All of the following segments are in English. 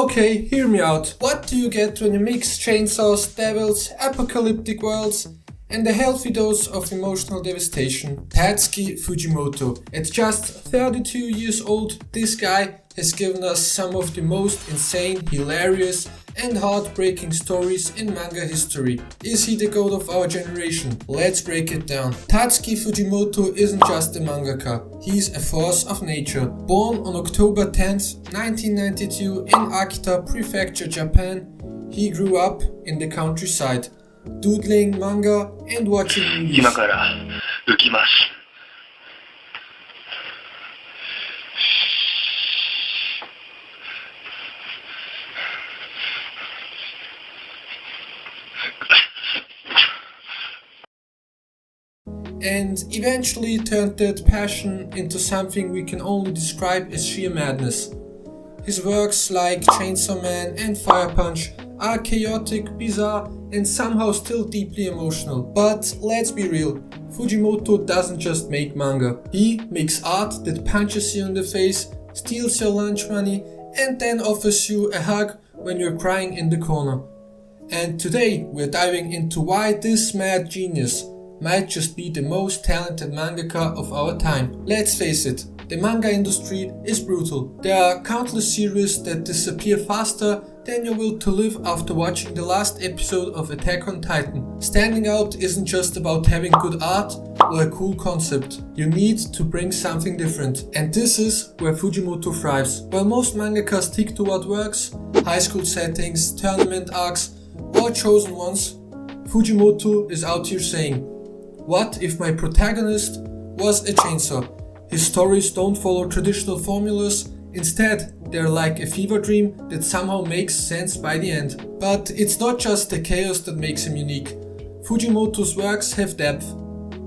Okay, hear me out. What do you get when you mix chainsaws, devils, apocalyptic worlds, and a healthy dose of emotional devastation? Tatsuki Fujimoto. At just 32 years old, this guy has given us some of the most insane, hilarious, and heartbreaking stories in manga history. Is he the goat of our generation? Let's break it down. Tatsuki Fujimoto isn't just a mangaka, he's a force of nature. Born on October 10th, 1992 in Akita Prefecture, Japan, he grew up in the countryside, doodling manga and watching movies. 今から浮きます。 And eventually turned that passion into something we can only describe as sheer madness. His works like Chainsawman and Firepunch are chaotic, bizarre, and somehow still deeply emotional. But let's be real, Fujimoto doesn't just make manga. He makes art that punches you in the face, steals your lunch money, and then offers you a hug when you're crying in the corner. And today we're diving into why this mad genius might just be the most talented mangaka of our time. Let's face it, the manga industry is brutal. There are countless series that disappear faster than your will to live after watching the last episode of Attack on Titan. Standing out isn't just about having good art or a cool concept. You need to bring something different. And this is where Fujimoto thrives. While most mangakas stick to what works, high school settings, tournament arcs, or chosen ones, Fujimoto is out here saying, what if my protagonist was a chainsaw? His stories don't follow traditional formulas, instead they're like a fever dream that somehow makes sense by the end. But it's not just the chaos that makes him unique. Fujimoto's works have depth.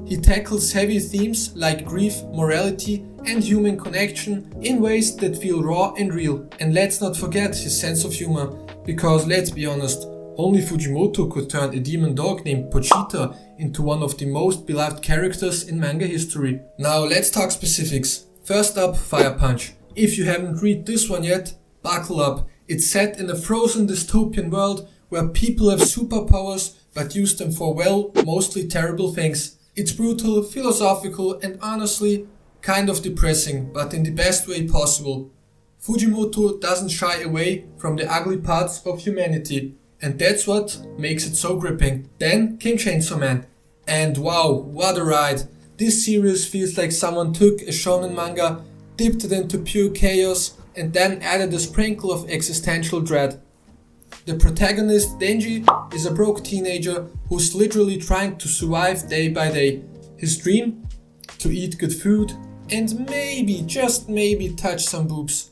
He tackles heavy themes like grief, morality, and human connection in ways that feel raw and real. And let's not forget his sense of humor, because let's be honest, only Fujimoto could turn a demon dog named Pochita into one of the most beloved characters in manga history. Now let's talk specifics. First up, Firepunch. If you haven't read this one yet, buckle up. It's set in a frozen dystopian world where people have superpowers but use them for, well, mostly terrible things. It's brutal, philosophical, and honestly, kind of depressing, but in the best way possible. Fujimoto doesn't shy away from the ugly parts of humanity. And that's what makes it so gripping. Then came Chainsaw Man. And wow, what a ride. This series feels like someone took a shonen manga, dipped it into pure chaos, and then added a sprinkle of existential dread. The protagonist, Denji, is a broke teenager who's literally trying to survive day by day. His dream? To eat good food and maybe, just maybe, touch some boobs.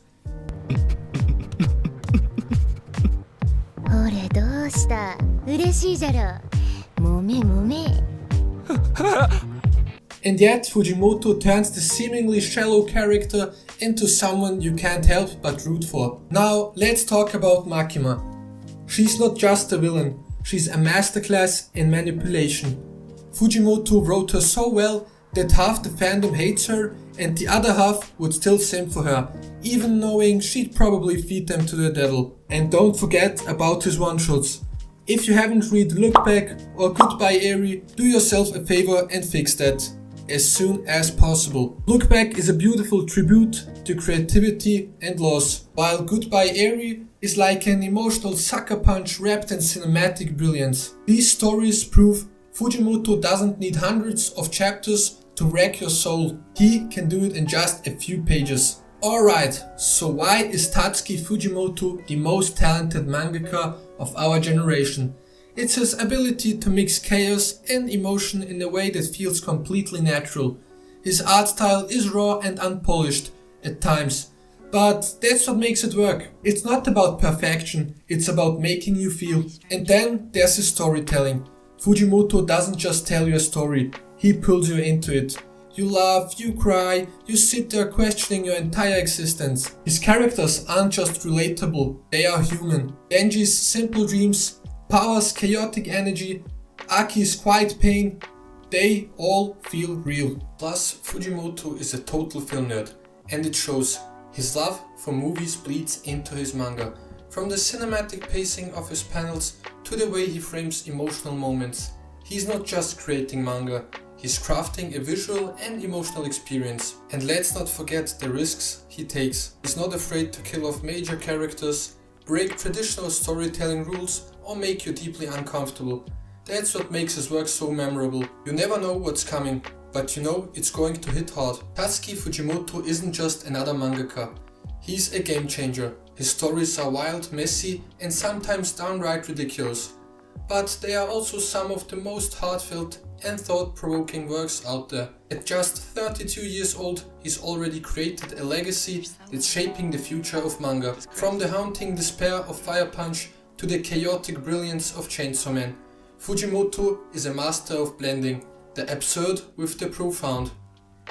And yet Fujimoto turns the seemingly shallow character into someone you can't help but root for. Now let's talk about Makima. She's not just a villain, she's a masterclass in manipulation. Fujimoto wrote her so well that half the fandom hates her and the other half would still simp for her, even knowing she'd probably feed them to the devil. And don't forget about his one-shots. If you haven't read Lookback or Goodbye Eri, do yourself a favor and fix that as soon as possible. Lookback is a beautiful tribute to creativity and loss, while Goodbye Eri is like an emotional sucker punch wrapped in cinematic brilliance. These stories prove Fujimoto doesn't need hundreds of chapters to wreck your soul. He can do it in just a few pages. Alright, so why is Tatsuki Fujimoto the most talented mangaka of our generation? It's his ability to mix chaos and emotion in a way that feels completely natural. His art style is raw and unpolished at times, but that's what makes it work. It's not about perfection, it's about making you feel. And then there's his storytelling. Fujimoto doesn't just tell you a story, he pulls you into it. You laugh, you cry, you sit there questioning your entire existence. His characters aren't just relatable, they are human. Denji's simple dreams, Power's chaotic energy, Aki's quiet pain, they all feel real. Plus, Fujimoto is a total film nerd, and it shows. His love for movies bleeds into his manga. From the cinematic pacing of his panels to the way he frames emotional moments, he's not just creating manga, he's crafting a visual and emotional experience. And let's not forget the risks he takes. He's not afraid to kill off major characters, break traditional storytelling rules, or make you deeply uncomfortable. That's what makes his work so memorable. You never know what's coming, but you know it's going to hit hard. Tatsuki Fujimoto isn't just another mangaka. He's a game changer. His stories are wild, messy, and sometimes downright ridiculous. But they are also some of the most heartfelt and thought-provoking works out there. At just 32 years old, he's already created a legacy that's shaping the future of manga. From the haunting despair of Firepunch to the chaotic brilliance of Chainsawman, Fujimoto is a master of blending the absurd with the profound.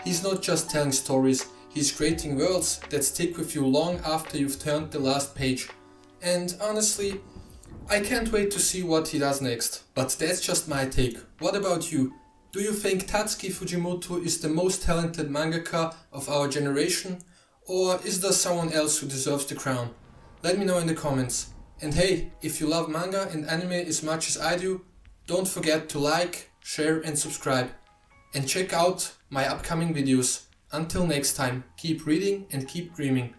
He's not just telling stories, he's creating worlds that stick with you long after you've turned the last page. And honestly, I can't wait to see what he does next. But that's just my take. What about you? Do you think Tatsuki Fujimoto is the most talented mangaka of our generation? Or is there someone else who deserves the crown? Let me know in the comments. And hey, if you love manga and anime as much as I do, don't forget to like, share and subscribe. And check out my upcoming videos. Until next time, keep reading and keep dreaming.